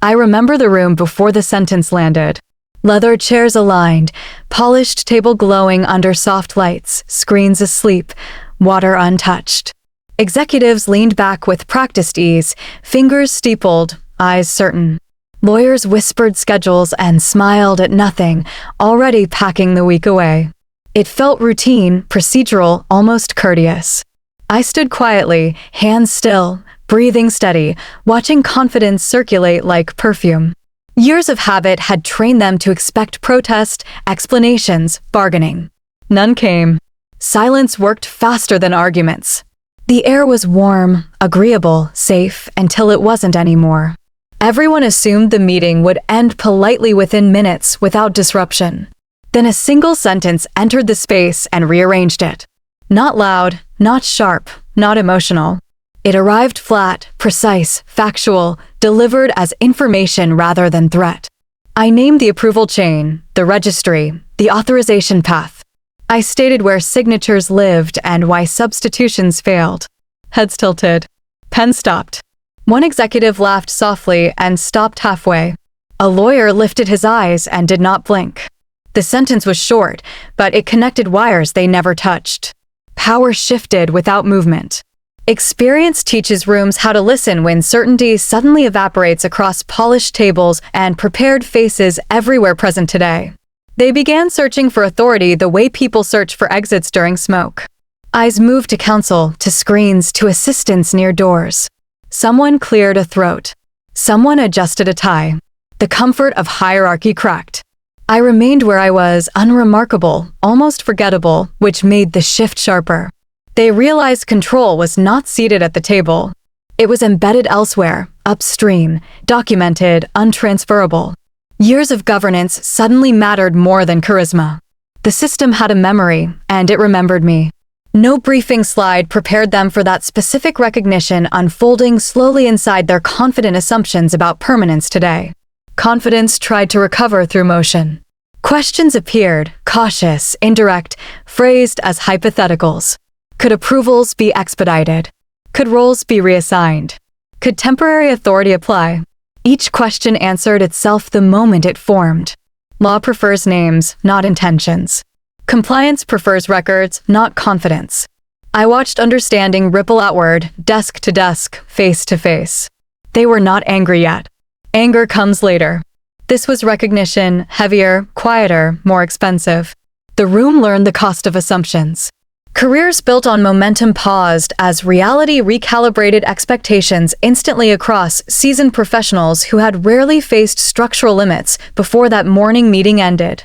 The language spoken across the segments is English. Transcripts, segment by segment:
I remember the room before the sentence landed. Leather chairs aligned, polished table glowing under soft lights, screens asleep, water untouched. Executives leaned back with practiced ease, fingers steepled, eyes certain. Lawyers whispered schedules and smiled at nothing, already packing the week away. It felt routine, procedural, almost courteous. I stood quietly, hands still, breathing steady, watching confidence circulate like perfume. Years of habit had trained them to expect protest, explanations, bargaining. None came. Silence worked faster than arguments. The air was warm, agreeable, safe, until it wasn't anymore. Everyone assumed the meeting would end politely within minutes without disruption. Then a single sentence entered the space and rearranged it. Not loud, not sharp, not emotional. It arrived flat, precise, factual, delivered as information rather than threat. I named the approval chain, the registry, the authorization path. I stated where signatures lived and why substitutions failed. Heads tilted. Pen stopped. One executive laughed softly and stopped halfway. A lawyer lifted his eyes and did not blink. The sentence was short, but it connected wires they never touched. Power shifted without movement. Experience teaches rooms how to listen when certainty suddenly evaporates across polished tables and prepared faces everywhere present today. They began searching for authority the way people search for exits during smoke. Eyes moved to counsel, to screens, to assistants near doors. Someone cleared a throat. Someone adjusted a tie. The comfort of hierarchy cracked. I remained where I was, unremarkable, almost forgettable, which made the shift sharper. They realized control was not seated at the table. It was embedded elsewhere, upstream, documented, untransferable. Years of governance suddenly mattered more than charisma. The system had a memory, and it remembered me. No briefing slide prepared them for that specific recognition unfolding slowly inside their confident assumptions about permanence today. Confidence tried to recover through motion. Questions appeared, cautious, indirect, phrased as hypotheticals. Could approvals be expedited? Could roles be reassigned? Could temporary authority apply? Each question answered itself the moment it formed. Law prefers names, not intentions. Compliance prefers records, not confidence. I watched understanding ripple outward, desk to desk, face to face. They were not angry yet. Anger comes later. This was recognition, heavier, quieter, more expensive. The room learned the cost of assumptions. Careers built on momentum paused as reality recalibrated expectations instantly across seasoned professionals who had rarely faced structural limits before that morning meeting ended.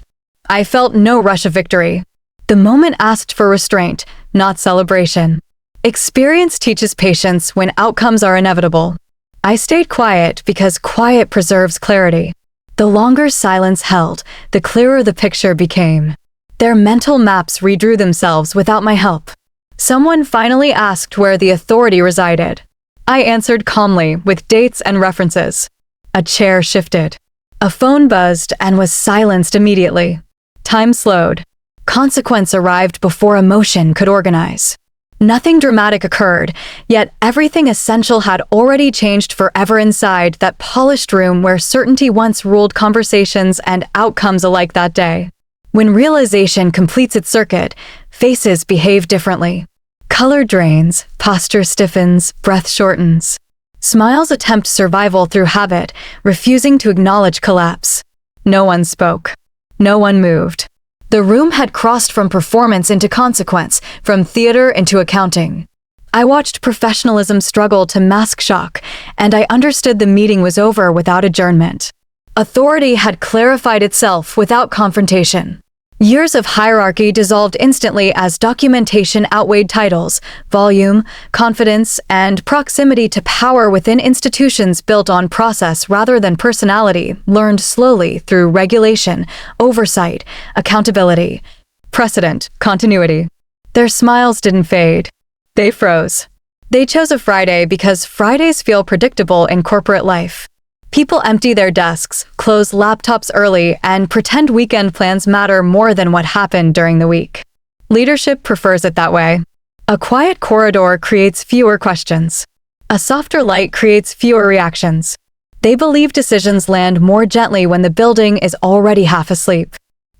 I felt no rush of victory. The moment asked for restraint, not celebration. Experience teaches patience when outcomes are inevitable. I stayed quiet because quiet preserves clarity. The longer silence held, the clearer the picture became. Their mental maps redrew themselves without my help. Someone finally asked where the authority resided. I answered calmly with dates and references. A chair shifted. A phone buzzed and was silenced immediately. Time slowed. Consequence arrived before emotion could organize. Nothing dramatic occurred, yet everything essential had already changed forever inside that polished room where certainty once ruled conversations and outcomes alike that day. When realization completes its circuit, faces behave differently. Color drains, posture stiffens, breath shortens. Smiles attempt survival through habit, refusing to acknowledge collapse. No one spoke. No one moved. The room had crossed from performance into consequence, from theater into accounting. I watched professionalism struggle to mask shock, and I understood the meeting was over without adjournment. Authority had clarified itself without confrontation. Years of hierarchy dissolved instantly as documentation outweighed titles, volume, confidence, and proximity to power within institutions built on process rather than personality, learned slowly through regulation, oversight, accountability, precedent, continuity. Their smiles didn't fade. They froze. They chose a Friday because Fridays feel predictable in corporate life. People empty their desks, close laptops early, and pretend weekend plans matter more than what happened during the week. Leadership prefers it that way. A quiet corridor creates fewer questions. A softer light creates fewer reactions. They believe decisions land more gently when the building is already half asleep.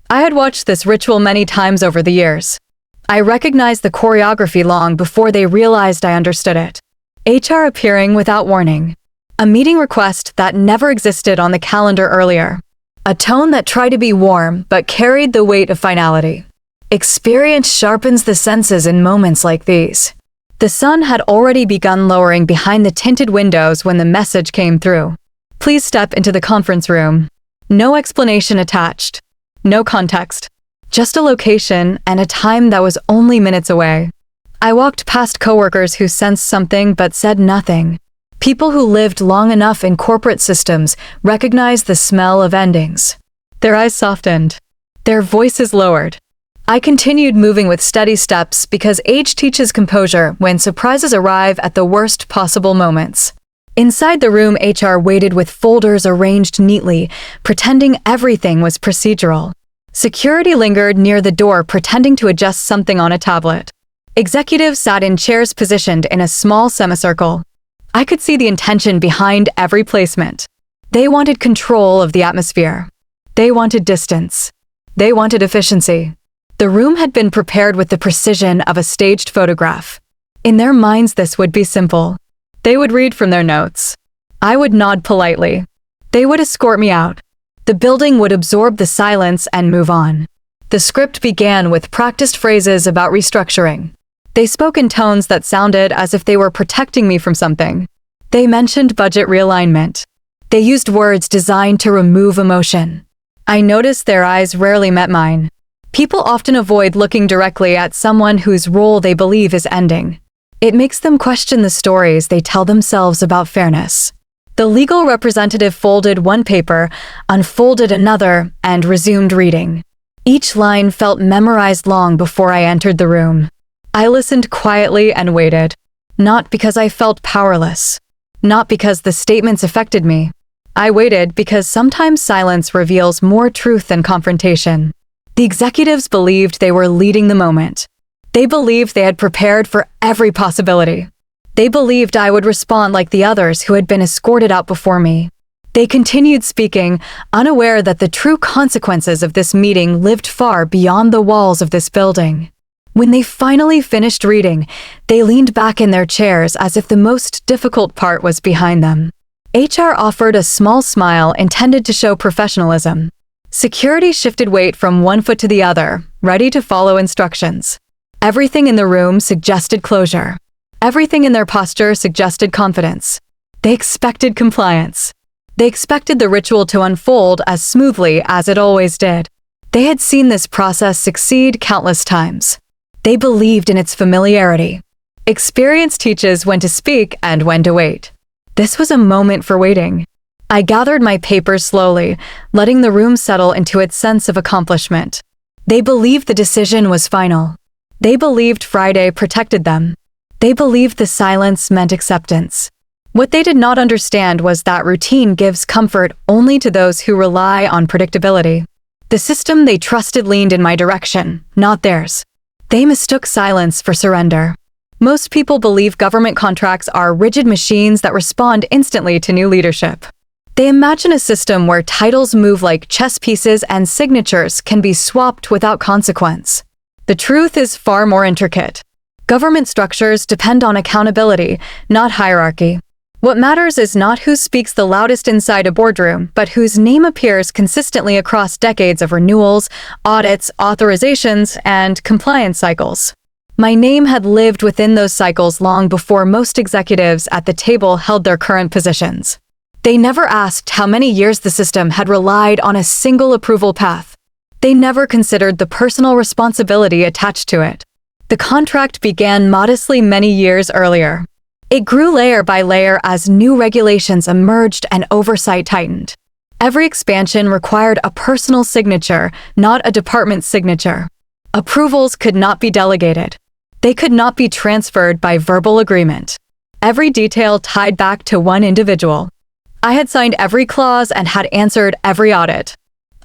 I had watched this ritual many times over the years. I recognized the choreography long before they realized I understood it. HR appearing without warning. A meeting request that never existed on the calendar earlier. A tone that tried to be warm but carried the weight of finality. Experience sharpens the senses in moments like these. The sun had already begun lowering behind the tinted windows when the message came through. Please step into the conference room. No explanation attached. No context. Just a location and a time that was only minutes away. I walked past coworkers who sensed something but said nothing. People who lived long enough in corporate systems recognized the smell of endings. Their eyes softened. Their voices lowered. I continued moving with steady steps because age teaches composure when surprises arrive at the worst possible moments. Inside the room, HR waited with folders arranged neatly, pretending everything was procedural. Security lingered near the door, pretending to adjust something on a tablet. Executives sat in chairs positioned in a small semicircle. I could see the intention behind every placement. They wanted control of the atmosphere. They wanted distance. They wanted efficiency. The room had been prepared with the precision of a staged photograph. In their minds, this would be simple. They would read from their notes. I would nod politely. They would escort me out. The building would absorb the silence and move on. The script began with practiced phrases about restructuring. They spoke in tones that sounded as if they were protecting me from something. They mentioned budget realignment. They used words designed to remove emotion. I noticed their eyes rarely met mine. People often avoid looking directly at someone whose role they believe is ending. It makes them question the stories they tell themselves about fairness. The legal representative folded one paper, unfolded another, and resumed reading. Each line felt memorized long before I entered the room. I listened quietly and waited. Not because I felt powerless. Not because the statements affected me. I waited because sometimes silence reveals more truth than confrontation. The executives believed they were leading the moment. They believed they had prepared for every possibility. They believed I would respond like the others who had been escorted out before me. They continued speaking, unaware that the true consequences of this meeting lived far beyond the walls of this building. When they finally finished reading, they leaned back in their chairs as if the most difficult part was behind them. HR offered a small smile intended to show professionalism. Security shifted weight from one foot to the other, ready to follow instructions. Everything in the room suggested closure. Everything in their posture suggested confidence. They expected compliance. They expected the ritual to unfold as smoothly as it always did. They had seen this process succeed countless times. They believed in its familiarity. Experience teaches when to speak and when to wait. This was a moment for waiting. I gathered my papers slowly, letting the room settle into its sense of accomplishment. They believed the decision was final. They believed Friday protected them. They believed the silence meant acceptance. What they did not understand was that routine gives comfort only to those who rely on predictability. The system they trusted leaned in my direction, not theirs. They mistook silence for surrender. Most people believe government contracts are rigid machines that respond instantly to new leadership. They imagine a system where titles move like chess pieces and signatures can be swapped without consequence. The truth is far more intricate. Government structures depend on accountability, not hierarchy. What matters is not who speaks the loudest inside a boardroom, but whose name appears consistently across decades of renewals, audits, authorizations, and compliance cycles. My name had lived within those cycles long before most executives at the table held their current positions. They never asked how many years the system had relied on a single approval path. They never considered the personal responsibility attached to it. The contract began modestly many years earlier. It grew layer by layer as new regulations emerged and oversight tightened. Every expansion required a personal signature, not a department signature. Approvals could not be delegated. They could not be transferred by verbal agreement. Every detail tied back to one individual. I had signed every clause and had answered every audit.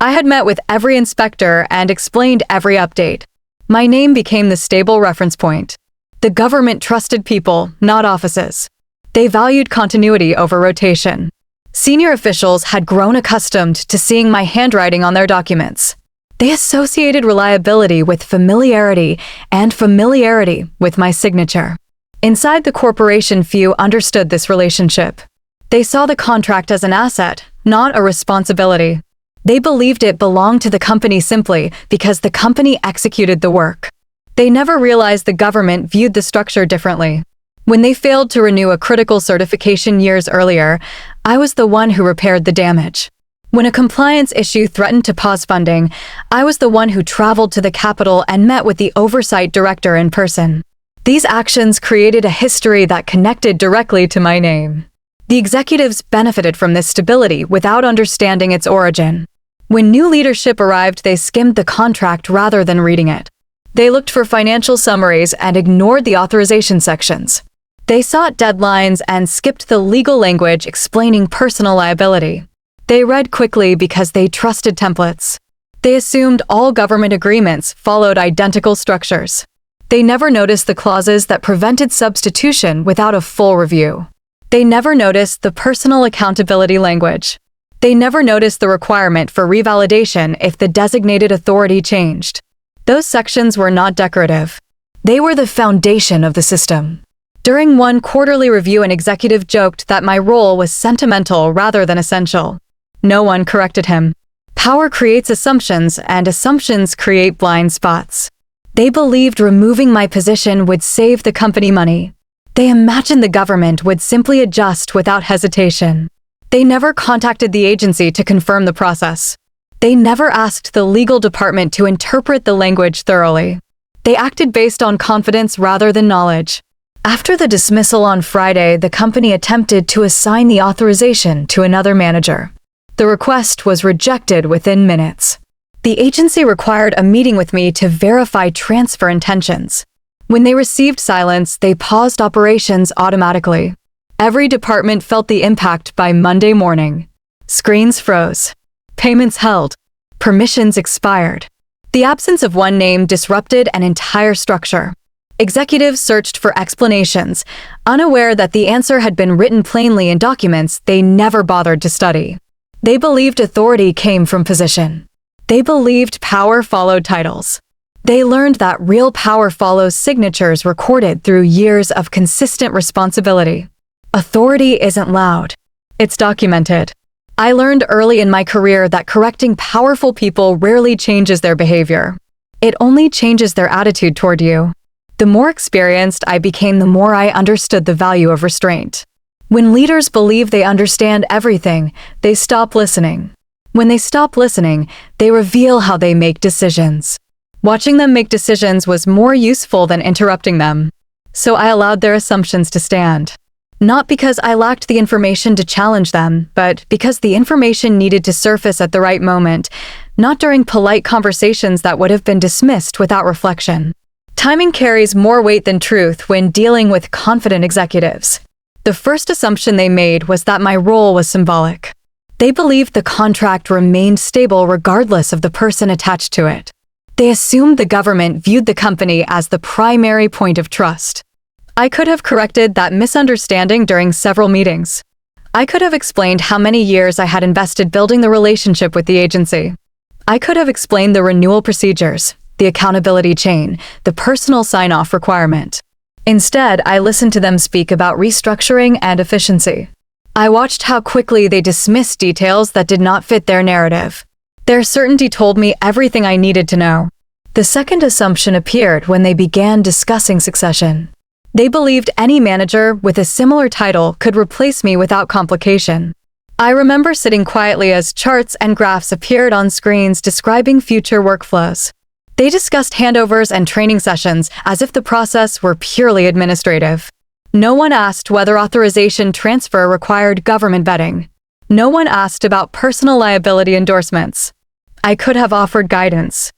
I had met with every inspector and explained every update. My name became the stable reference point. The government trusted people, not offices. They valued continuity over rotation. Senior officials had grown accustomed to seeing my handwriting on their documents. They associated reliability with familiarity and familiarity with my signature. Inside the corporation, few understood this relationship. They saw the contract as an asset, not a responsibility. They believed it belonged to the company simply because the company executed the work. They never realized the government viewed the structure differently. When they failed to renew a critical certification years earlier, I was the one who repaired the damage. When a compliance issue threatened to pause funding, I was the one who traveled to the Capitol and met with the oversight director in person. These actions created a history that connected directly to my name. The executives benefited from this stability without understanding its origin. When new leadership arrived, they skimmed the contract rather than reading it. They looked for financial summaries and ignored the authorization sections. They sought deadlines and skipped the legal language explaining personal liability. They read quickly because they trusted templates. They assumed all government agreements followed identical structures. They never noticed the clauses that prevented substitution without a full review. They never noticed the personal accountability language. They never noticed the requirement for revalidation if the designated authority changed. Those sections were not decorative. They were the foundation of the system. During one quarterly review, an executive joked that my role was sentimental rather than essential. No one corrected him. Power creates assumptions, and assumptions create blind spots. They believed removing my position would save the company money. They imagined the government would simply adjust without hesitation. They never contacted the agency to confirm the process. They never asked the legal department to interpret the language thoroughly. They acted based on confidence rather than knowledge. After the dismissal on Friday, the company attempted to assign the authorization to another manager. The request was rejected within minutes. The agency required a meeting with me to verify transfer intentions. When they received silence, they paused operations automatically. Every department felt the impact by Monday morning. Screens froze. Payments held. Permissions expired. The absence of one name disrupted an entire structure. Executives searched for explanations, unaware that the answer had been written plainly in documents they never bothered to study. They believed authority came from position. They believed power followed titles. They learned that real power follows signatures recorded through years of consistent responsibility. Authority isn't loud. It's documented. I learned early in my career that correcting powerful people rarely changes their behavior. It only changes their attitude toward you. The more experienced I became, the more I understood the value of restraint. When leaders believe they understand everything, they stop listening. When they stop listening, they reveal how they make decisions. Watching them make decisions was more useful than interrupting them. So I allowed their assumptions to stand. Not because I lacked the information to challenge them, but because the information needed to surface at the right moment, not during polite conversations that would have been dismissed without reflection. Timing carries more weight than truth when dealing with confident executives. The first assumption they made was that my role was symbolic. They believed the contract remained stable regardless of the person attached to it. They assumed the government viewed the company as the primary point of trust. I could have corrected that misunderstanding during several meetings. I could have explained how many years I had invested building the relationship with the agency. I could have explained the renewal procedures, the accountability chain, the personal sign-off requirement. Instead, I listened to them speak about restructuring and efficiency. I watched how quickly they dismissed details that did not fit their narrative. Their certainty told me everything I needed to know. The second assumption appeared when they began discussing succession. They believed any manager with a similar title could replace me without complication. I remember sitting quietly as charts and graphs appeared on screens describing future workflows. They discussed handovers and training sessions as if the process were purely administrative. No one asked whether authorization transfer required government vetting. No one asked about personal liability endorsements. I could have offered guidance.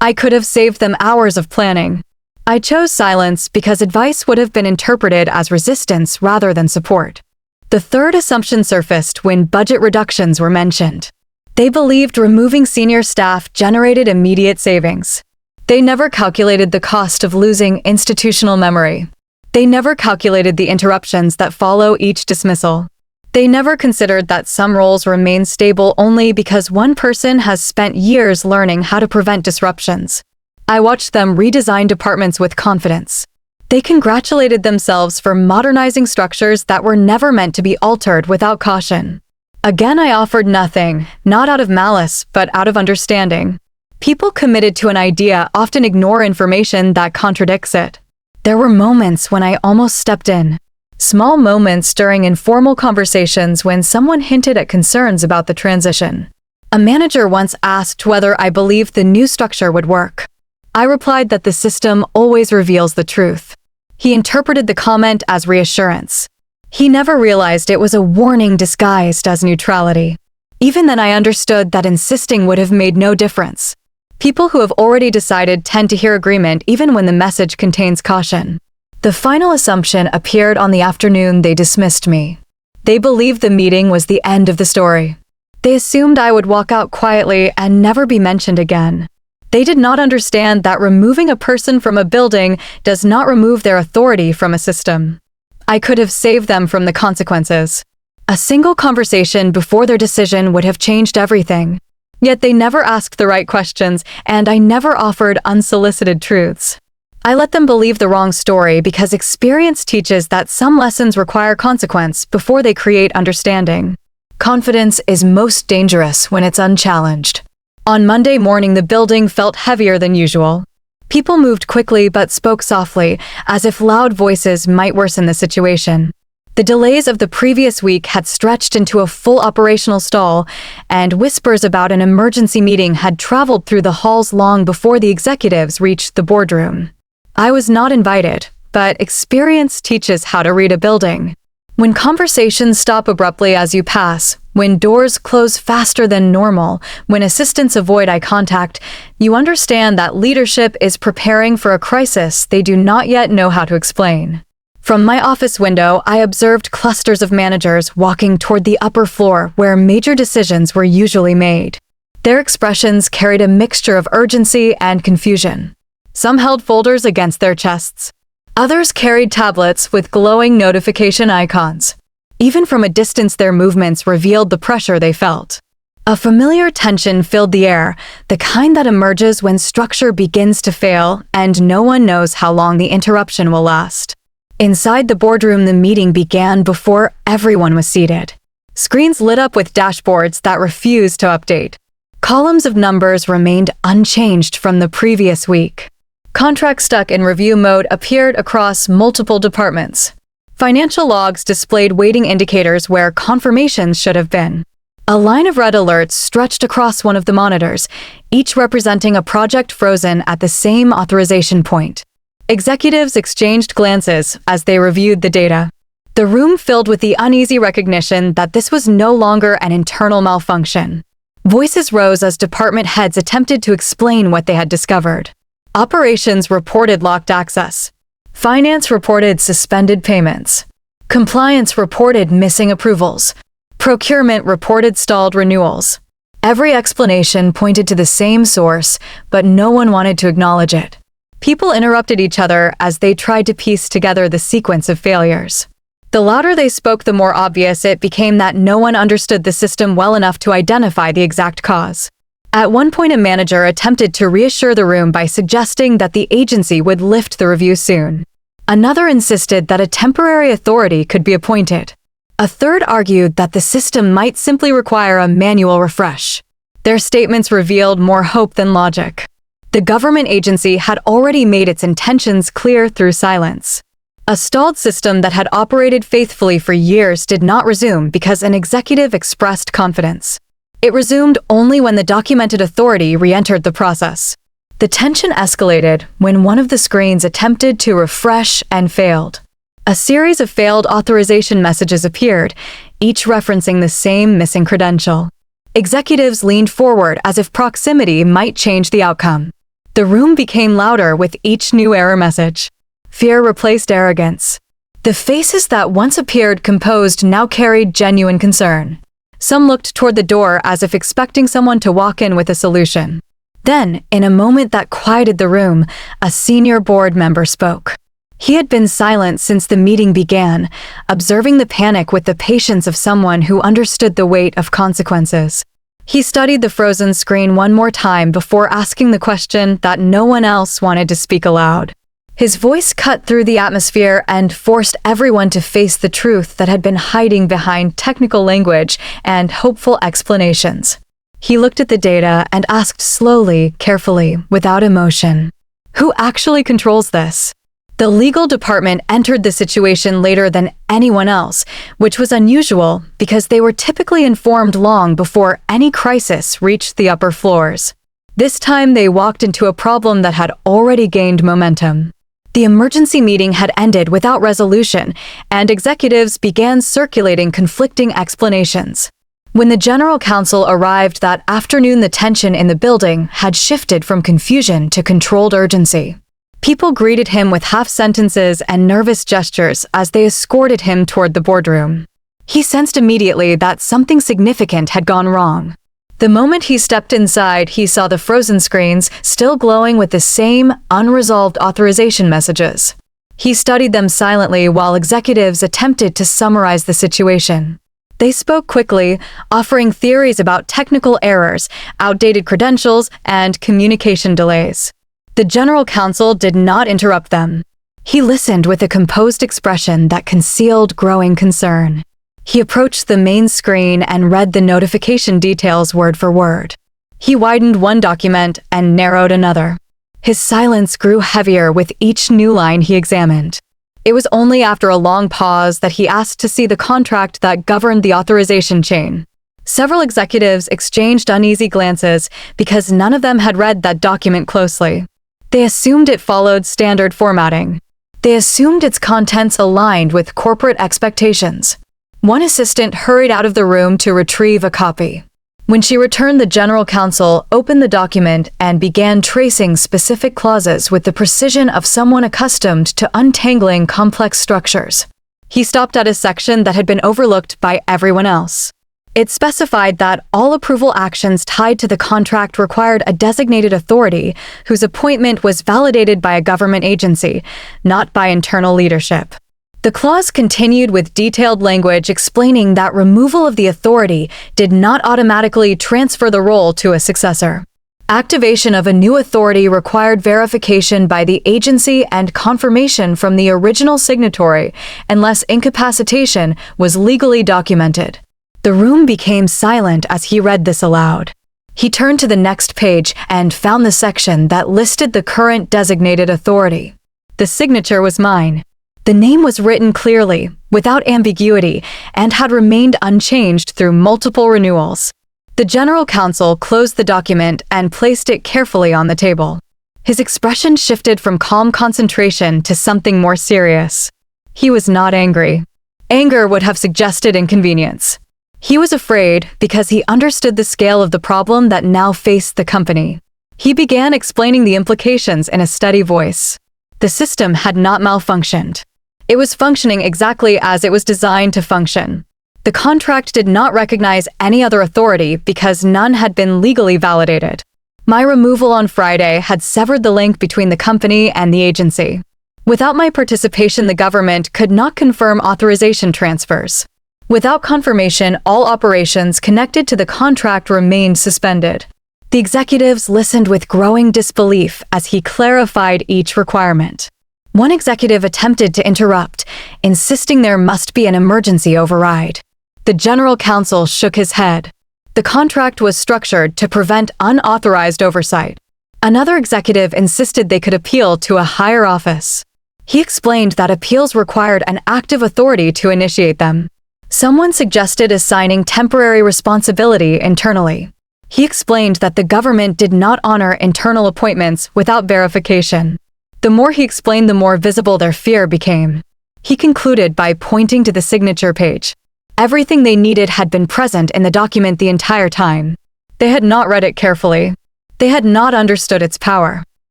I could have saved them hours of planning. I chose silence because advice would have been interpreted as resistance rather than support. The third assumption surfaced when budget reductions were mentioned. They believed removing senior staff generated immediate savings. They never calculated the cost of losing institutional memory. They never calculated the interruptions that follow each dismissal. They never considered that some roles remain stable only because one person has spent years learning how to prevent disruptions. I watched them redesign departments with confidence. They congratulated themselves for modernizing structures that were never meant to be altered without caution. Again, I offered nothing, not out of malice, but out of understanding. People committed to an idea often ignore information that contradicts it. There were moments when I almost stepped in. Small moments during informal conversations when someone hinted at concerns about the transition. A manager once asked whether I believed the new structure would work. I replied that the system always reveals the truth. He interpreted the comment as reassurance. He never realized it was a warning disguised as neutrality. Even then, I understood that insisting would have made no difference. People who have already decided tend to hear agreement even when the message contains caution. The final assumption appeared on the afternoon they dismissed me. They believed the meeting was the end of the story. They assumed I would walk out quietly and never be mentioned again. They did not understand that removing a person from a building does not remove their authority from a system. I could have saved them from the consequences. A single conversation before their decision would have changed everything. Yet they never asked the right questions, and I never offered unsolicited truths. I let them believe the wrong story because experience teaches that some lessons require consequence before they create understanding. Confidence is most dangerous when it's unchallenged. On Monday morning, the building felt heavier than usual. People moved quickly but spoke softly, as if loud voices might worsen the situation. The delays of the previous week had stretched into a full operational stall, and whispers about an emergency meeting had traveled through the halls long before the executives reached the boardroom. I was not invited, but experience teaches how to read a building. When conversations stop abruptly as you pass, when doors close faster than normal, when assistants avoid eye contact, you understand that leadership is preparing for a crisis they do not yet know how to explain. From my office window, I observed clusters of managers walking toward the upper floor where major decisions were usually made. Their expressions carried a mixture of urgency and confusion. Some held folders against their chests. Others carried tablets with glowing notification icons. Even from a distance, their movements revealed the pressure they felt. A familiar tension filled the air, the kind that emerges when structure begins to fail and no one knows how long the interruption will last. Inside the boardroom, the meeting began before everyone was seated. Screens lit up with dashboards that refused to update. Columns of numbers remained unchanged from the previous week. Contracts stuck in review mode appeared across multiple departments. Financial logs displayed waiting indicators where confirmations should have been. A line of red alerts stretched across one of the monitors, each representing a project frozen at the same authorization point. Executives exchanged glances as they reviewed the data. The room filled with the uneasy recognition that this was no longer an internal malfunction. Voices rose as department heads attempted to explain what they had discovered. Operations reported locked access. Finance reported suspended payments. Compliance reported missing approvals. Procurement reported stalled renewals. Every explanation pointed to the same source, but no one wanted to acknowledge it. People interrupted each other as they tried to piece together the sequence of failures. The louder they spoke, the more obvious it became that no one understood the system well enough to identify the exact cause. At one point, a manager attempted to reassure the room by suggesting that the agency would lift the review soon. Another insisted that a temporary authority could be appointed. A third argued that the system might simply require a manual refresh. Their statements revealed more hope than logic. The government agency had already made its intentions clear through silence. A stalled system that had operated faithfully for years did not resume because an executive expressed confidence. It resumed only when the documented authority re-entered the process. The tension escalated when one of the screens attempted to refresh and failed. A series of failed authorization messages appeared, each referencing the same missing credential. Executives leaned forward as if proximity might change the outcome. The room became louder with each new error message. Fear replaced arrogance. The faces that once appeared composed now carried genuine concern. Some looked toward the door as if expecting someone to walk in with a solution. Then, in a moment that quieted the room, a senior board member spoke. He had been silent since the meeting began, observing the panic with the patience of someone who understood the weight of consequences. He studied the frozen screen one more time before asking the question that no one else wanted to speak aloud. His voice cut through the atmosphere and forced everyone to face the truth that had been hiding behind technical language and hopeful explanations. He looked at the data and asked slowly, carefully, without emotion, "Who actually controls this?" The legal department entered the situation later than anyone else, which was unusual because they were typically informed long before any crisis reached the upper floors. This time they walked into a problem that had already gained momentum. The emergency meeting had ended without resolution, and executives began circulating conflicting explanations. When the general counsel arrived that afternoon, the tension in the building had shifted from confusion to controlled urgency. People greeted him with half-sentences and nervous gestures as they escorted him toward the boardroom. He sensed immediately that something significant had gone wrong. The moment he stepped inside, he saw the frozen screens still glowing with the same unresolved authorization messages. He studied them silently while executives attempted to summarize the situation. They spoke quickly, offering theories about technical errors, outdated credentials, and communication delays. The general counsel did not interrupt them. He listened with a composed expression that concealed growing concern. He approached the main screen and read the notification details word for word. He widened one document and narrowed another. His silence grew heavier with each new line he examined. It was only after a long pause that he asked to see the contract that governed the authorization chain. Several executives exchanged uneasy glances because none of them had read that document closely. They assumed it followed standard formatting. They assumed its contents aligned with corporate expectations. One assistant hurried out of the room to retrieve a copy. When she returned, the general counsel opened the document and began tracing specific clauses with the precision of someone accustomed to untangling complex structures. He stopped at a section that had been overlooked by everyone else. It specified that all approval actions tied to the contract required a designated authority whose appointment was validated by a government agency, not by internal leadership. The clause continued with detailed language explaining that removal of the authority did not automatically transfer the role to a successor. Activation of a new authority required verification by the agency and confirmation from the original signatory unless incapacitation was legally documented. The room became silent as he read this aloud. He turned to the next page and found the section that listed the current designated authority. The signature was mine. The name was written clearly, without ambiguity, and had remained unchanged through multiple renewals. The general counsel closed the document and placed it carefully on the table. His expression shifted from calm concentration to something more serious. He was not angry. Anger would have suggested inconvenience. He was afraid because he understood the scale of the problem that now faced the company. He began explaining the implications in a steady voice. The system had not malfunctioned. It was functioning exactly as it was designed to function. The contract did not recognize any other authority because none had been legally validated. My removal on Friday had severed the link between the company and the agency. Without my participation, the government could not confirm authorization transfers. Without confirmation, all operations connected to the contract remained suspended. The executives listened with growing disbelief as he clarified each requirement. One executive attempted to interrupt, insisting there must be an emergency override. The general counsel shook his head. The contract was structured to prevent unauthorized oversight. Another executive insisted they could appeal to a higher office. He explained that appeals required an active authority to initiate them. Someone suggested assigning temporary responsibility internally. He explained that the government did not honor internal appointments without verification. The more he explained, the more visible their fear became. He concluded by pointing to the signature page. Everything they needed had been present in the document the entire time. They had not read it carefully. They had not understood its power.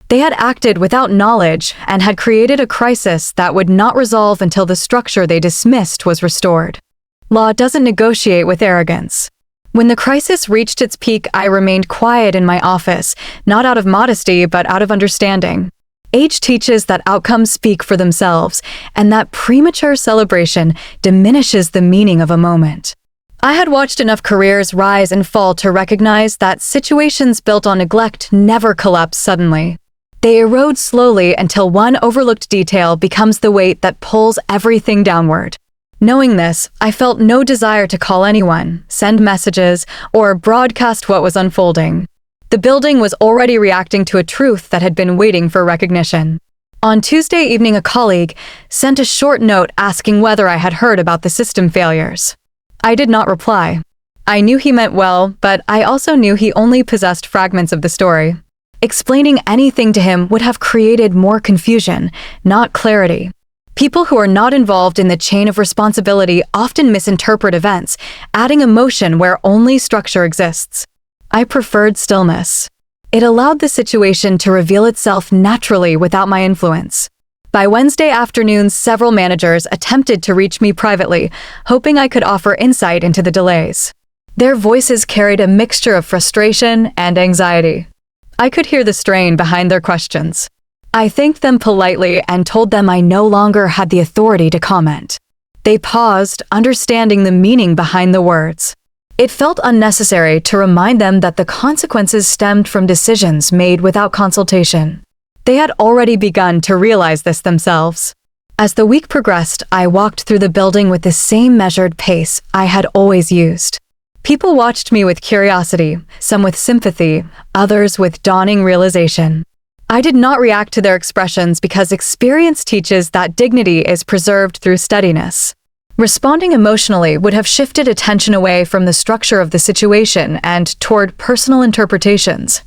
They had acted without knowledge and had created a crisis that would not resolve until the structure they dismissed was restored. Law doesn't negotiate with arrogance. When the crisis reached its peak, I remained quiet in my office, not out of modesty, but out of understanding. Age teaches that outcomes speak for themselves, and that premature celebration diminishes the meaning of a moment. I had watched enough careers rise and fall to recognize that situations built on neglect never collapse suddenly. They erode slowly until one overlooked detail becomes the weight that pulls everything downward. Knowing this, I felt no desire to call anyone, send messages, or broadcast what was unfolding. The building was already reacting to a truth that had been waiting for recognition. On Tuesday evening, a colleague sent a short note asking whether I had heard about the system failures. I did not reply. I knew he meant well, but I also knew he only possessed fragments of the story. Explaining anything to him would have created more confusion, not clarity. People who are not involved in the chain of responsibility often misinterpret events, adding emotion where only structure exists. I preferred stillness. It allowed the situation to reveal itself naturally without my influence. By Wednesday afternoon, several managers attempted to reach me privately, hoping I could offer insight into the delays. Their voices carried a mixture of frustration and anxiety. I could hear the strain behind their questions. I thanked them politely and told them I no longer had the authority to comment. They paused, understanding the meaning behind the words. It felt unnecessary to remind them that the consequences stemmed from decisions made without consultation. They had already begun to realize this themselves. As the week progressed, I walked through the building with the same measured pace I had always used. People watched me with curiosity, some with sympathy, others with dawning realization. I did not react to their expressions because experience teaches that dignity is preserved through steadiness. Responding emotionally would have shifted attention away from the structure of the situation and toward personal interpretations.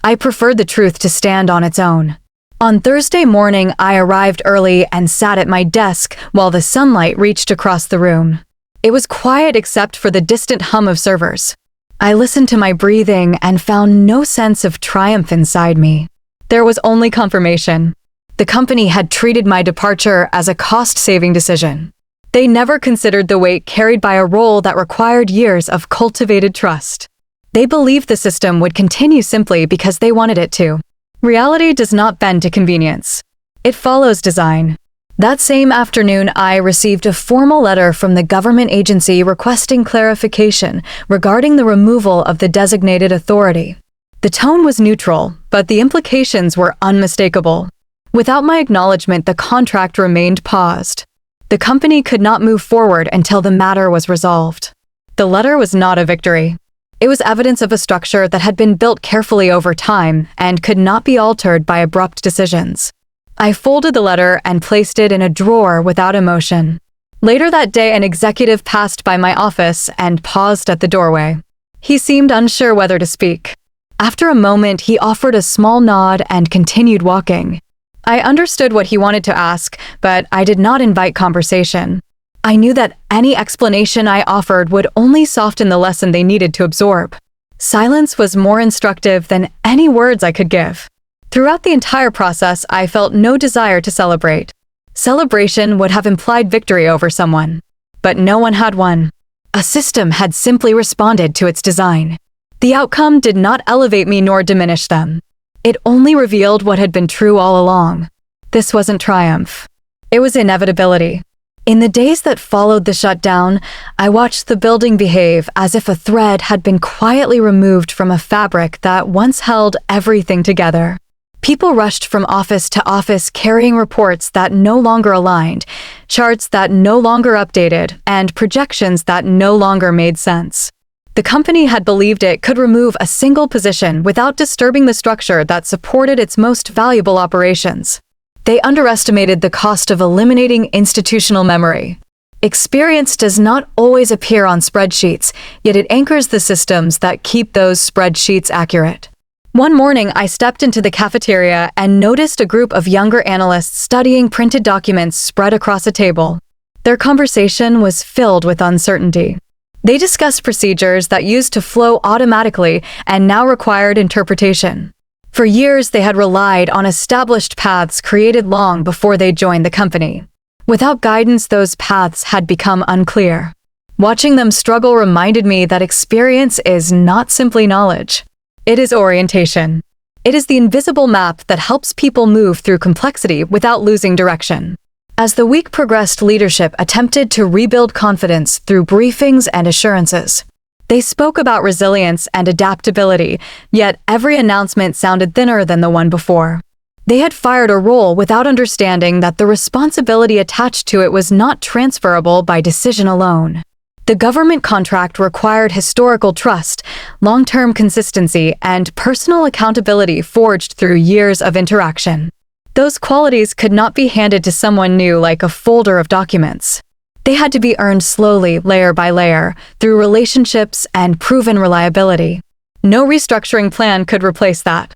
I preferred the truth to stand on its own. On Thursday morning, I arrived early and sat at my desk while the sunlight reached across the room. It was quiet except for the distant hum of servers. I listened to my breathing and found no sense of triumph inside me. There was only confirmation. The company had treated my departure as a cost-saving decision. They never considered the weight carried by a role that required years of cultivated trust. They believed the system would continue simply because they wanted it to. Reality does not bend to convenience. It follows design. That same afternoon, I received a formal letter from the government agency requesting clarification regarding the removal of the designated authority. The tone was neutral, but the implications were unmistakable. Without my acknowledgement, the contract remained paused. The company could not move forward until the matter was resolved. The letter was not a victory. It was evidence of a structure that had been built carefully over time and could not be altered by abrupt decisions. I folded the letter and placed it in a drawer without emotion. Later that day, an executive passed by my office and paused at the doorway. He seemed unsure whether to speak. After a moment, he offered a small nod and continued walking. I understood what he wanted to ask, but I did not invite conversation. I knew that any explanation I offered would only soften the lesson they needed to absorb. Silence was more instructive than any words I could give. Throughout the entire process, I felt no desire to celebrate. Celebration would have implied victory over someone. But no one had won. A system had simply responded to its design. The outcome did not elevate me nor diminish them. It only revealed what had been true all along. This wasn't triumph. It was inevitability. In the days that followed the shutdown, I watched the building behave as if a thread had been quietly removed from a fabric that once held everything together. People rushed from office to office carrying reports that no longer aligned, charts that no longer updated, and projections that no longer made sense. The company had believed it could remove a single position without disturbing the structure that supported its most valuable operations. They underestimated the cost of eliminating institutional memory. Experience does not always appear on spreadsheets, yet it anchors the systems that keep those spreadsheets accurate. One morning, I stepped into the cafeteria and noticed a group of younger analysts studying printed documents spread across a table. Their conversation was filled with uncertainty. They discussed procedures that used to flow automatically and now required interpretation. For years, they had relied on established paths created long before they joined the company. Without guidance, those paths had become unclear. Watching them struggle reminded me that experience is not simply knowledge. It is orientation. It is the invisible map that helps people move through complexity without losing direction. As the week progressed, leadership attempted to rebuild confidence through briefings and assurances. They spoke about resilience and adaptability, yet every announcement sounded thinner than the one before. They had fired a role without understanding that the responsibility attached to it was not transferable by decision alone. The government contract required historical trust, long-term consistency, and personal accountability forged through years of interaction. Those qualities could not be handed to someone new like a folder of documents. They had to be earned slowly, layer by layer, through relationships and proven reliability. No restructuring plan could replace that.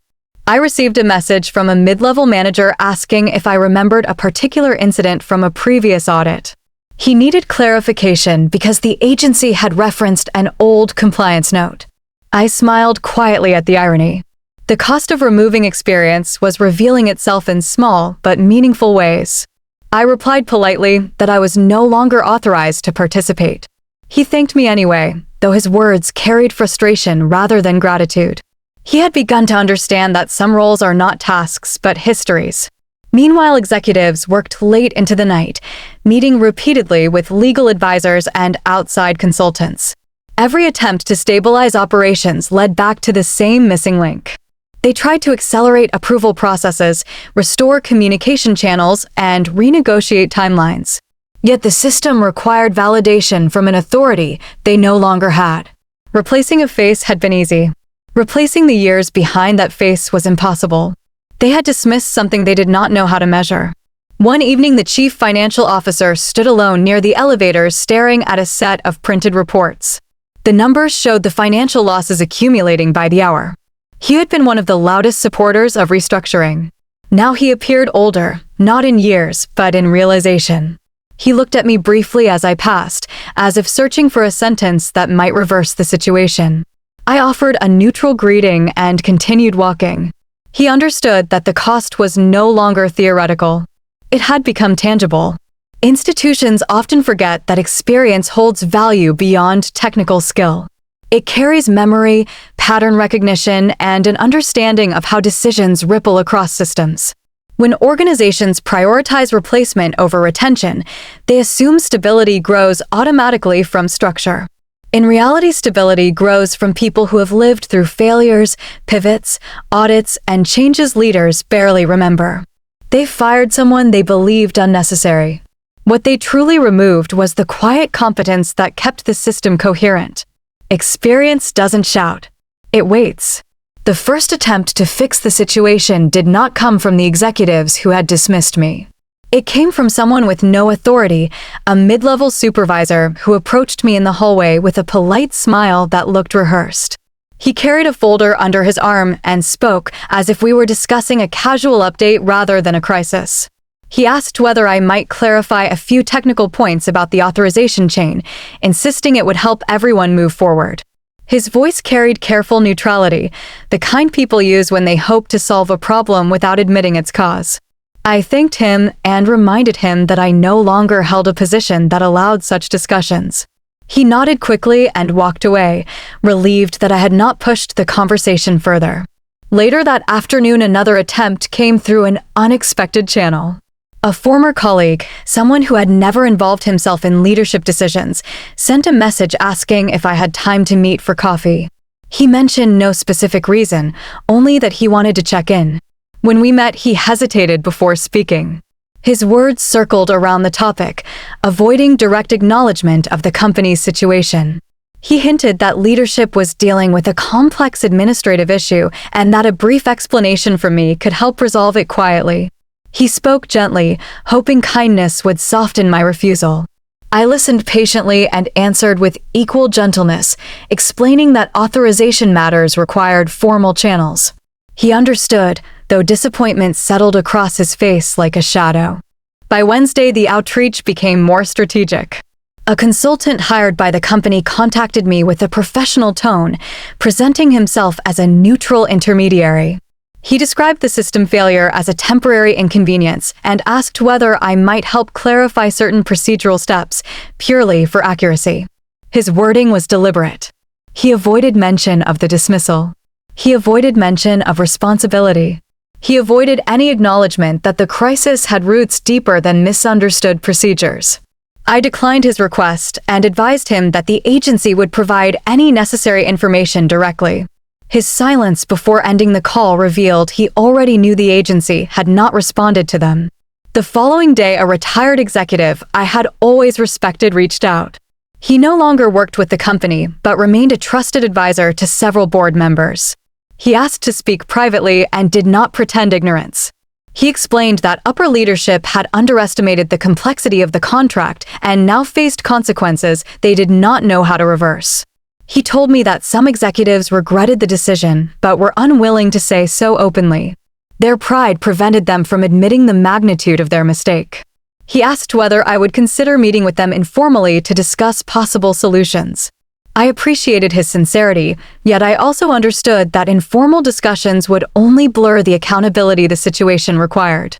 I received a message from a mid-level manager asking if I remembered a particular incident from a previous audit. He needed clarification because the agency had referenced an old compliance note. I smiled quietly at the irony. The cost of removing experience was revealing itself in small but meaningful ways. I replied politely that I was no longer authorized to participate. He thanked me anyway, though his words carried frustration rather than gratitude. He had begun to understand that some roles are not tasks but histories. Meanwhile, executives worked late into the night, meeting repeatedly with legal advisors and outside consultants. Every attempt to stabilize operations led back to the same missing link. They tried to accelerate approval processes, restore communication channels, and renegotiate timelines. Yet the system required validation from an authority they no longer had. Replacing a face had been easy. Replacing the years behind that face was impossible. They had dismissed something they did not know how to measure. One evening, the chief financial officer stood alone near the elevators staring at a set of printed reports. The numbers showed the financial losses accumulating by the hour. He had been one of the loudest supporters of restructuring. Now he appeared older, not in years, but in realization. He looked at me briefly as I passed, as if searching for a sentence that might reverse the situation. I offered a neutral greeting and continued walking. He understood that the cost was no longer theoretical. It had become tangible. Institutions often forget that experience holds value beyond technical skill. It carries memory, pattern recognition, and an understanding of how decisions ripple across systems. When organizations prioritize replacement over retention, they assume stability grows automatically from structure. In reality, stability grows from people who have lived through failures, pivots, audits, and changes leaders barely remember. They fired someone they believed unnecessary. What they truly removed was the quiet competence that kept the system coherent. Experience doesn't shout. It waits. The first attempt to fix the situation did not come from the executives who had dismissed me. It came from someone with no authority, a mid-level supervisor who approached me in the hallway with a polite smile that looked rehearsed. He carried a folder under his arm and spoke as if we were discussing a casual update rather than a crisis. He asked whether I might clarify a few technical points about the authorization chain, insisting it would help everyone move forward. His voice carried careful neutrality, the kind people use when they hope to solve a problem without admitting its cause. I thanked him and reminded him that I no longer held a position that allowed such discussions. He nodded quickly and walked away, relieved that I had not pushed the conversation further. Later that afternoon, another attempt came through an unexpected channel. A former colleague, someone who had never involved himself in leadership decisions, sent a message asking if I had time to meet for coffee. He mentioned no specific reason, only that he wanted to check in. When we met, he hesitated before speaking. His words circled around the topic, avoiding direct acknowledgement of the company's situation. He hinted that leadership was dealing with a complex administrative issue and that a brief explanation from me could help resolve it quietly. He spoke gently, hoping kindness would soften my refusal. I listened patiently and answered with equal gentleness, explaining that authorization matters required formal channels. He understood, though disappointment settled across his face like a shadow. By Wednesday, the outreach became more strategic. A consultant hired by the company contacted me with a professional tone, presenting himself as a neutral intermediary. He described the system failure as a temporary inconvenience and asked whether I might help clarify certain procedural steps, purely for accuracy. His wording was deliberate. He avoided mention of the dismissal. He avoided mention of responsibility. He avoided any acknowledgement that the crisis had roots deeper than misunderstood procedures. I declined his request and advised him that the agency would provide any necessary information directly. His silence before ending the call revealed he already knew the agency had not responded to them. The following day, a retired executive I had always respected reached out. He no longer worked with the company, but remained a trusted advisor to several board members. He asked to speak privately and did not pretend ignorance. He explained that upper leadership had underestimated the complexity of the contract and now faced consequences they did not know how to reverse. He told me that some executives regretted the decision, but were unwilling to say so openly. Their pride prevented them from admitting the magnitude of their mistake. He asked whether I would consider meeting with them informally to discuss possible solutions. I appreciated his sincerity, yet I also understood that informal discussions would only blur the accountability the situation required.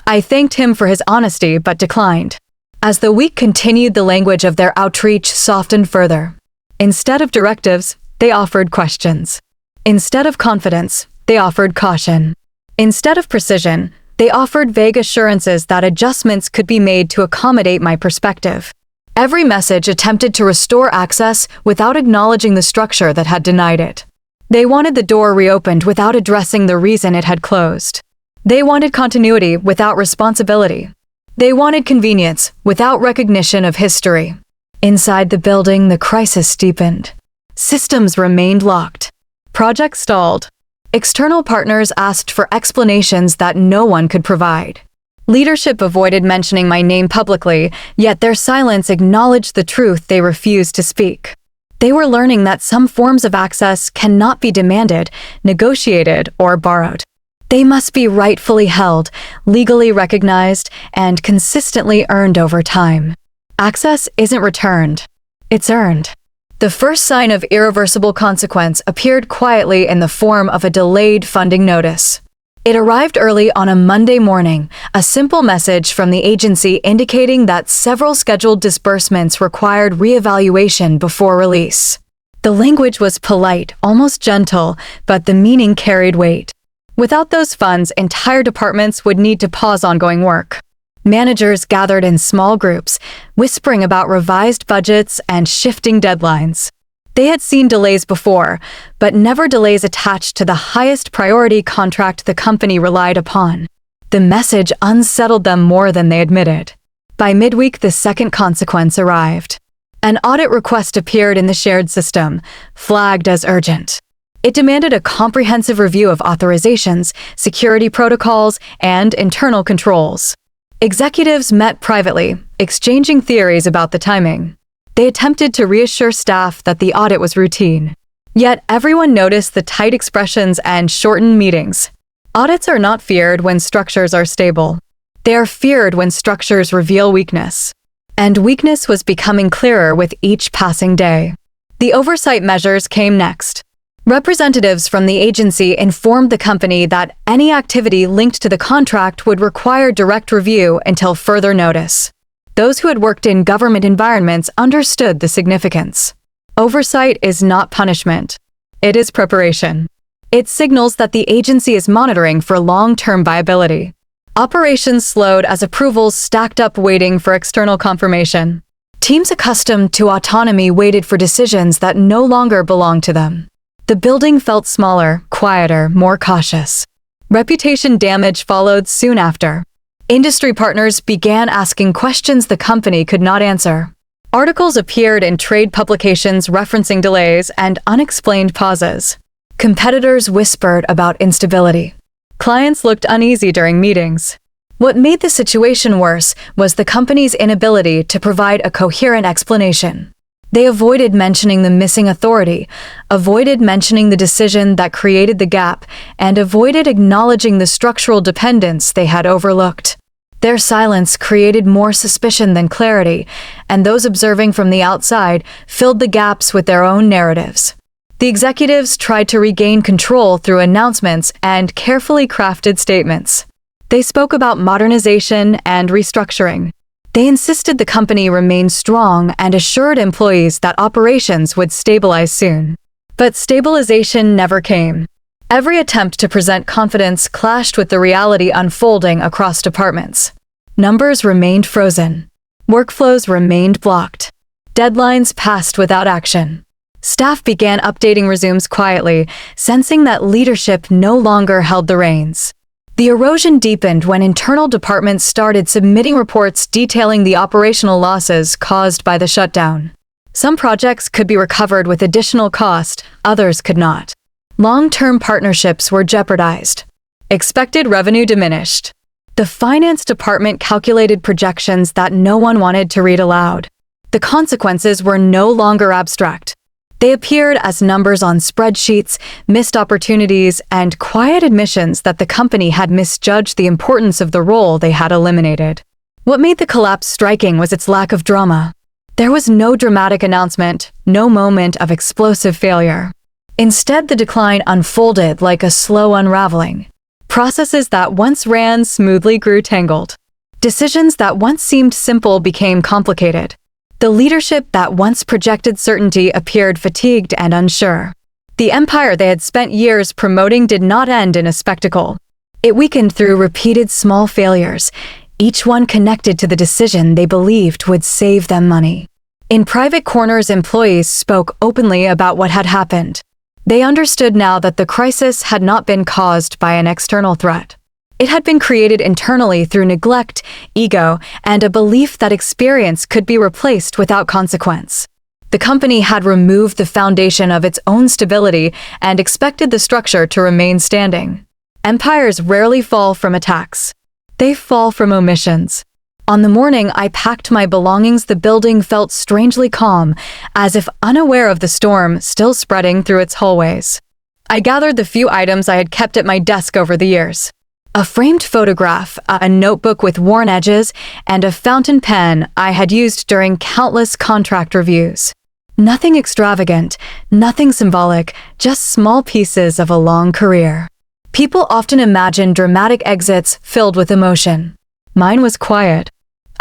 I thanked him for his honesty but declined. As the week continued, the language of their outreach softened further. Instead of directives, they offered questions. Instead of confidence, they offered caution. Instead of precision, they offered vague assurances that adjustments could be made to accommodate my perspective. Every message attempted to restore access without acknowledging the structure that had denied it. They wanted the door reopened without addressing the reason it had closed. They wanted continuity without responsibility. They wanted convenience without recognition of history. Inside the building, the crisis deepened. Systems remained locked. Projects stalled. External partners asked for explanations that no one could provide. Leadership avoided mentioning my name publicly, yet their silence acknowledged the truth they refused to speak. They were learning that some forms of access cannot be demanded, negotiated, or borrowed. They must be rightfully held, legally recognized, and consistently earned over time. Access isn't returned. It's earned. The first sign of irreversible consequence appeared quietly in the form of a delayed funding notice. It arrived early on a Monday morning, a simple message from the agency indicating that several scheduled disbursements required reevaluation before release. The language was polite, almost gentle, but the meaning carried weight. Without those funds, entire departments would need to pause ongoing work. Managers gathered in small groups, whispering about revised budgets and shifting deadlines. They had seen delays before, but never delays attached to the highest priority contract the company relied upon. The message unsettled them more than they admitted. By midweek, the second consequence arrived. An audit request appeared in the shared system, flagged as urgent. It demanded a comprehensive review of authorizations, security protocols, and internal controls. Executives met privately, exchanging theories about the timing. They attempted to reassure staff that the audit was routine. Yet everyone noticed the tight expressions and shortened meetings. Audits are not feared when structures are stable. They are feared when structures reveal weakness. And weakness was becoming clearer with each passing day. The oversight measures came next. Representatives from the agency informed the company that any activity linked to the contract would require direct review until further notice. Those who had worked in government environments understood the significance. Oversight is not punishment. It is preparation. It signals that the agency is monitoring for long-term viability. Operations slowed as approvals stacked up waiting for external confirmation. Teams accustomed to autonomy waited for decisions that no longer belonged to them. The building felt smaller, quieter, more cautious. Reputation damage followed soon after. Industry partners began asking questions the company could not answer. Articles appeared in trade publications referencing delays and unexplained pauses. Competitors whispered about instability. Clients looked uneasy during meetings. What made the situation worse was the company's inability to provide a coherent explanation. They avoided mentioning the missing authority, avoided mentioning the decision that created the gap, and avoided acknowledging the structural dependence they had overlooked. Their silence created more suspicion than clarity, and those observing from the outside filled the gaps with their own narratives. The executives tried to regain control through announcements and carefully crafted statements. They spoke about modernization and restructuring. They insisted the company remain strong and assured employees that operations would stabilize soon. But stabilization never came. Every attempt to present confidence clashed with the reality unfolding across departments. Numbers remained frozen. Workflows remained blocked. Deadlines passed without action. Staff began updating resumes quietly, sensing that leadership no longer held the reins. The erosion deepened when internal departments started submitting reports detailing the operational losses caused by the shutdown. Some projects could be recovered with additional cost, others could not. Long-term partnerships were jeopardized. Expected revenue diminished. The finance department calculated projections that no one wanted to read aloud. The consequences were no longer abstract. They appeared as numbers on spreadsheets, missed opportunities, and quiet admissions that the company had misjudged the importance of the role they had eliminated. What made the collapse striking was its lack of drama. There was no dramatic announcement, no moment of explosive failure. Instead, the decline unfolded like a slow unraveling. Processes that once ran smoothly grew tangled. Decisions that once seemed simple became complicated. The leadership that once projected certainty appeared fatigued and unsure. The empire they had spent years promoting did not end in a spectacle. It weakened through repeated small failures, each one connected to the decision they believed would save them money. In private corners, employees spoke openly about what had happened. They understood now that the crisis had not been caused by an external threat. It had been created internally through neglect, ego, and a belief that experience could be replaced without consequence. The company had removed the foundation of its own stability and expected the structure to remain standing. Empires rarely fall from attacks. They fall from omissions. On the morning I packed my belongings, the building felt strangely calm, as if unaware of the storm still spreading through its hallways. I gathered the few items I had kept at my desk over the years. A framed photograph, a notebook with worn edges, and a fountain pen I had used during countless contract reviews. Nothing extravagant, nothing symbolic, just small pieces of a long career. People often imagine dramatic exits filled with emotion. Mine was quiet.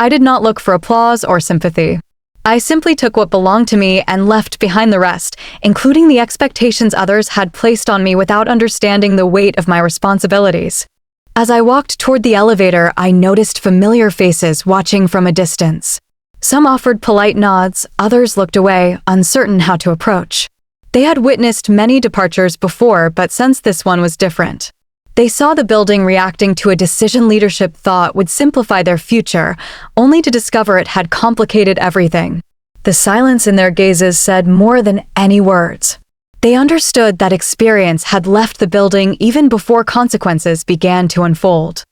I did not look for applause or sympathy. I simply took what belonged to me and left behind the rest, including the expectations others had placed on me without understanding the weight of my responsibilities. As I walked toward the elevator, I noticed familiar faces watching from a distance. Some offered polite nods, others looked away, uncertain how to approach. They had witnessed many departures before, but sensed this one was different. They saw the building reacting to a decision leadership thought would simplify their future, only to discover it had complicated everything. The silence in their gazes said more than any words. They understood that experience had left the building even before consequences began to unfold.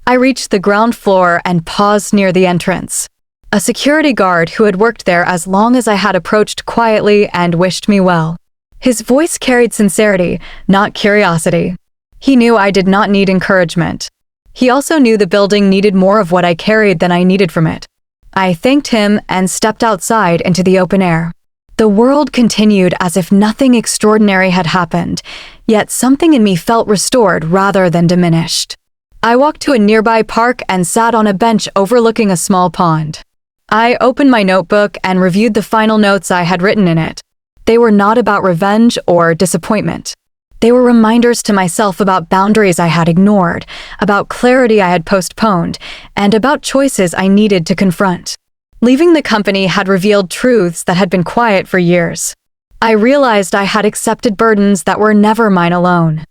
I reached the ground floor and paused near the entrance. A security guard who had worked there as long as I had approached quietly and wished me well. His voice carried sincerity, not curiosity. He knew I did not need encouragement. He also knew the building needed more of what I carried than I needed from it. I thanked him and stepped outside into the open air. The world continued as if nothing extraordinary had happened, yet something in me felt restored rather than diminished. I walked to a nearby park and sat on a bench overlooking a small pond. I opened my notebook and reviewed the final notes I had written in it. They were not about revenge or disappointment. They were reminders to myself about boundaries I had ignored, about clarity I had postponed, and about choices I needed to confront. Leaving the company had revealed truths that had been quiet for years. I realized I had accepted burdens that were never mine alone.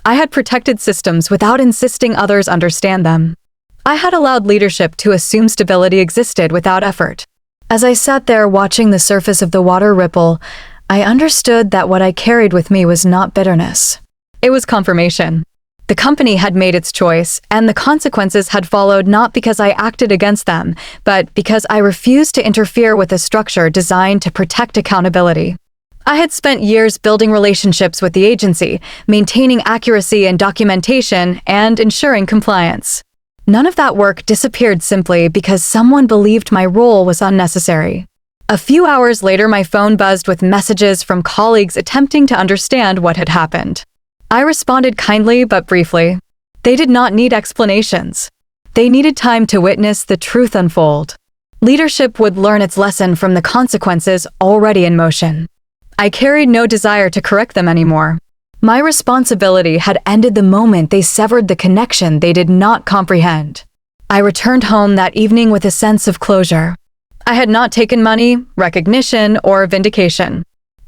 I had protected systems without insisting others understand them. I had allowed leadership to assume stability existed without effort. As I sat there watching the surface of the water ripple, I understood that what I carried with me was not bitterness. It was confirmation. The company had made its choice, and the consequences had followed not because I acted against them, but because I refused to interfere with a structure designed to protect accountability. I had spent years building relationships with the agency, maintaining accuracy in documentation, and ensuring compliance. None of that work disappeared simply because someone believed my role was unnecessary. A few hours later, my phone buzzed with messages from colleagues attempting to understand what had happened. I responded kindly but briefly. They did not need explanations. They needed time to witness the truth unfold. Leadership would learn its lesson from the consequences already in motion. I carried no desire to correct them anymore. My responsibility had ended the moment they severed the connection they did not comprehend. I returned home that evening with a sense of closure. I had not taken money, recognition, or vindication.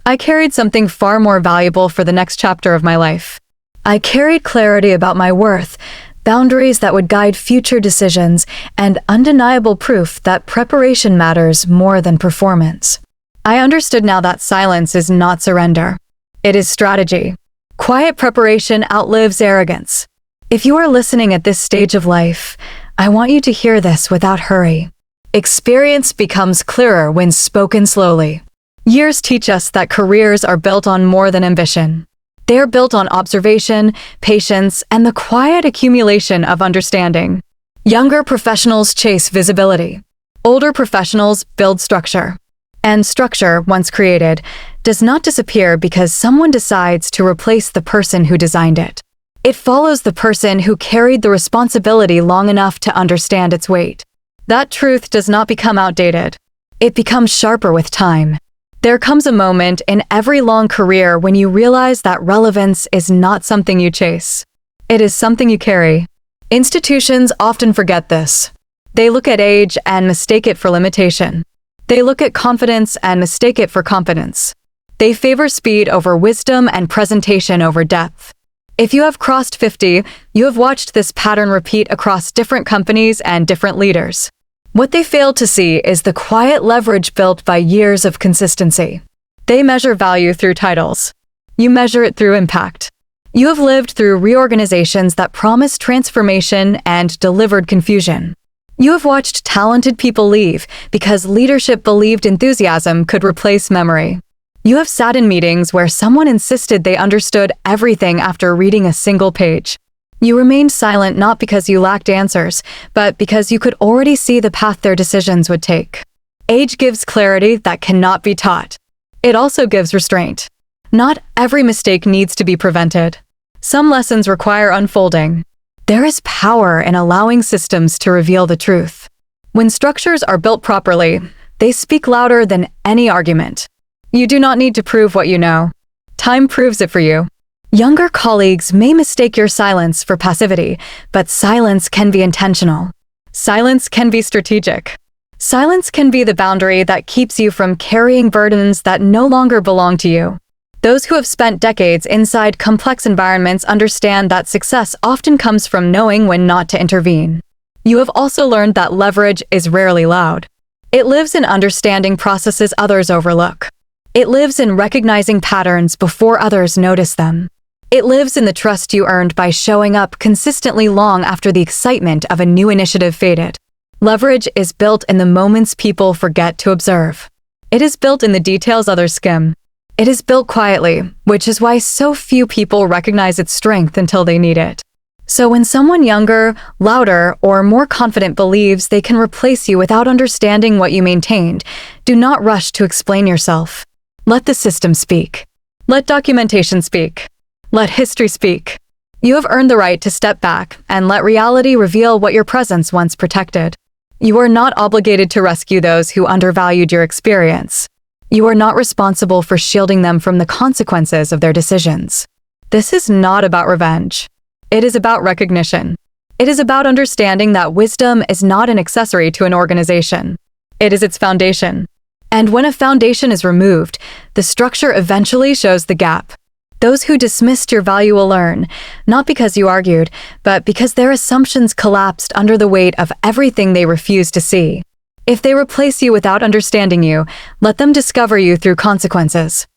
I carried something far more valuable for the next chapter of my life. I carried clarity about my worth, boundaries that would guide future decisions, and undeniable proof that preparation matters more than performance. I understood now that silence is not surrender. It is strategy. Quiet preparation outlives arrogance. If you are listening at this stage of life, I want you to hear this without hurry. Experience becomes clearer when spoken slowly. Years teach us that careers are built on more than ambition. They are built on observation, patience, and the quiet accumulation of understanding. Younger professionals chase visibility. Older professionals build structure. And structure, once created, does not disappear because someone decides to replace the person who designed it. It follows the person who carried the responsibility long enough to understand its weight. That truth does not become outdated. It becomes sharper with time. There comes a moment in every long career when you realize that relevance is not something you chase. It is something you carry. Institutions often forget this. They look at age and mistake it for limitation. They look at confidence and mistake it for competence. They favor speed over wisdom and presentation over depth. If you have crossed 50, you have watched this pattern repeat across different companies and different leaders. What they fail to see is the quiet leverage built by years of consistency. They measure value through titles. You measure it through impact. You have lived through reorganizations that promised transformation and delivered confusion. You have watched talented people leave because leadership believed enthusiasm could replace memory. You have sat in meetings where someone insisted they understood everything after reading a single page. You remained silent not because you lacked answers, but because you could already see the path their decisions would take. Age gives clarity that cannot be taught. It also gives restraint. Not every mistake needs to be prevented. Some lessons require unfolding. There is power in allowing systems to reveal the truth. When structures are built properly, they speak louder than any argument. You do not need to prove what you know. Time proves it for you. Younger colleagues may mistake your silence for passivity, but silence can be intentional. Silence can be strategic. Silence can be the boundary that keeps you from carrying burdens that no longer belong to you. Those who have spent decades inside complex environments understand that success often comes from knowing when not to intervene. You have also learned that leverage is rarely loud. It lives in understanding processes others overlook. It lives in recognizing patterns before others notice them. It lives in the trust you earned by showing up consistently long after the excitement of a new initiative faded. Leverage is built in the moments people forget to observe. It is built in the details others skim. It is built quietly, which is why so few people recognize its strength until they need it. So when someone younger, louder, or more confident believes they can replace you without understanding what you maintained, do not rush to explain yourself. Let the system speak. Let documentation speak. Let history speak. You have earned the right to step back and let reality reveal what your presence once protected. You are not obligated to rescue those who undervalued your experience. You are not responsible for shielding them from the consequences of their decisions. This is not about revenge. It is about recognition. It is about understanding that wisdom is not an accessory to an organization. It is its foundation. And when a foundation is removed, the structure eventually shows the gap. Those who dismissed your value will learn, not because you argued, but because their assumptions collapsed under the weight of everything they refused to see. If they replace you without understanding you, let them discover you through consequences.